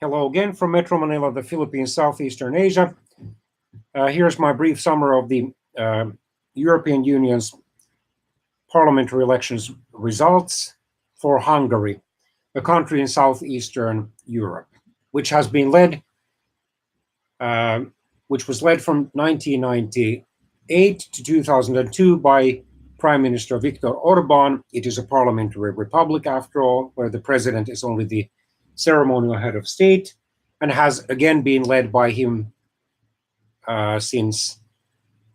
Hello again from Metro Manila, the Philippines, Southeastern Asia. Here's my brief summary of the European Union's parliamentary elections results for Hungary, a country in Southeastern Europe, which has been led, which was led from 1998 to 2002 by Prime Minister Viktor Orban. It is a parliamentary republic, after all, where the president is only the ceremonial head of state, and has again been led by him since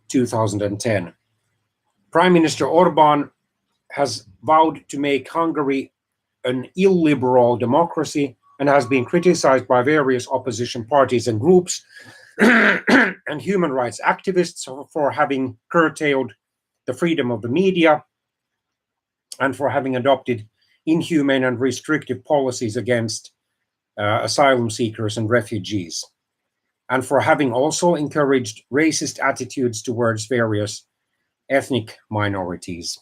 2010. Prime Minister Orban has vowed to make Hungary an illiberal democracy and has been criticized by various opposition parties and groups and human rights activists for having curtailed the freedom of the media and for having adopted inhumane and restrictive policies against asylum seekers and refugees, and for having also encouraged racist attitudes towards various ethnic minorities.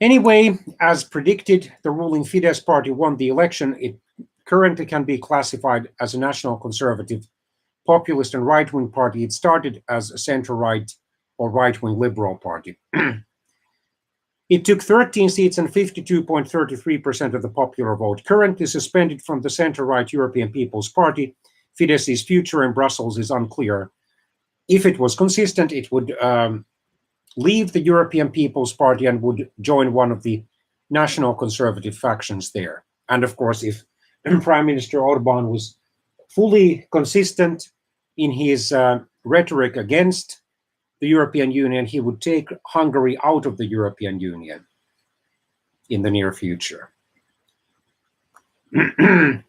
Anyway, as predicted, the ruling Fidesz party won the election. It currently can be classified as a national conservative, populist and right-wing party. It started as a center-right or right-wing liberal party. It took 13 seats and 52.33% of the popular vote. Currently suspended from the center-right European People's Party, Fidesz's future in Brussels is unclear. If it was consistent, it would leave the European People's Party and would join one of the national conservative factions there. And of course, if Prime Minister Orban was fully consistent in his rhetoric against the European Union, he would take Hungary out of the European Union in the near future. Prime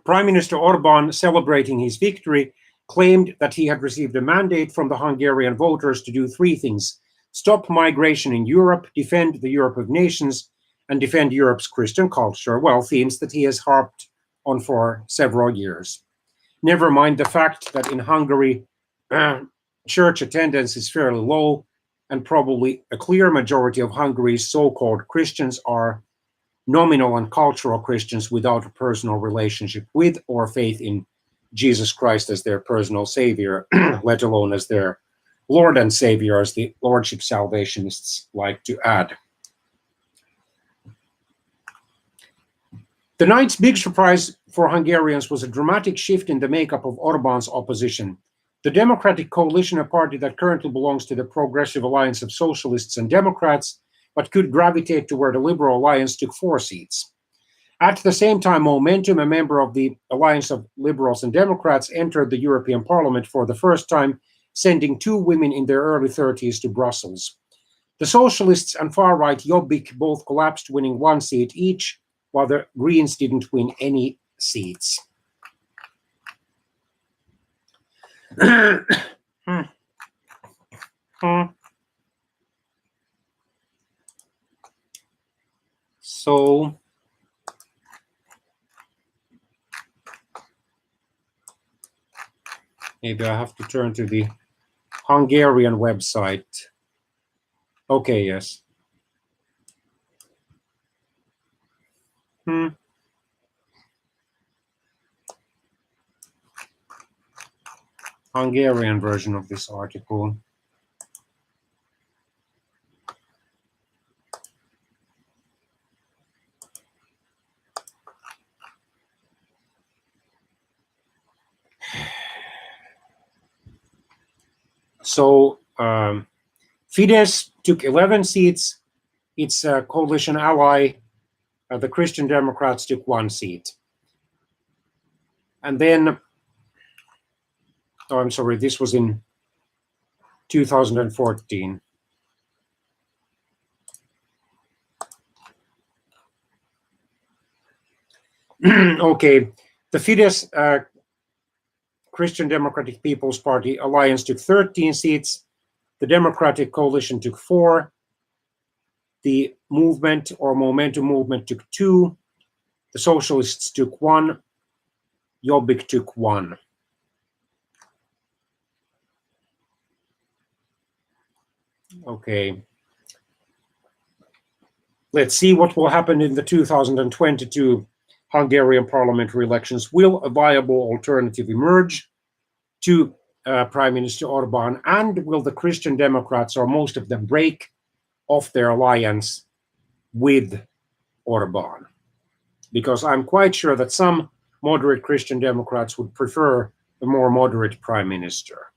Minister Orban, celebrating his victory, claimed that he had received a mandate from the Hungarian voters to do three things: stop migration in Europe, defend the Europe of nations, and defend Europe's Christian culture. Well, themes that he has harped on for several years. Never mind the fact that in Hungary, church attendance is fairly low, and probably a clear majority of Hungary's so-called Christians are nominal and cultural Christians without a personal relationship with or faith in Jesus Christ as their personal savior, let alone as their Lord and Savior, as the Lordship Salvationists like to add. The night's big surprise for Hungarians was a dramatic shift in the makeup of Orban's opposition. The Democratic Coalition, a party that currently belongs to the Progressive Alliance of Socialists and Democrats, but could gravitate toward a Liberal Alliance, took 4 seats. At the same time, Momentum, a member of the Alliance of Liberals and Democrats, entered the European Parliament for the first time, sending 2 women in their early 30s to Brussels. The Socialists and far-right Jobbik both collapsed, winning 1 seat each, while the Greens didn't win any seats. So maybe I have to turn to the Hungarian website. Okay, yes. Hungarian version of this article. So Fidesz took 11 seats. Its coalition ally, the Christian Democrats, took 1 seat. And then, oh, I'm sorry, this was in 2014. Okay, the Fidesz Christian Democratic People's Party alliance took 13 seats. The Democratic Coalition took 4. The movement or Momentum movement took 2. The Socialists took 1. Jobbik took 1. Okay. Let's see what will happen in the 2022 Hungarian parliamentary elections. Will a viable alternative emerge to Prime Minister Orban? And will the Christian Democrats, or most of them, break off their alliance with Orban? Because I'm quite sure that some moderate Christian Democrats would prefer a more moderate prime minister.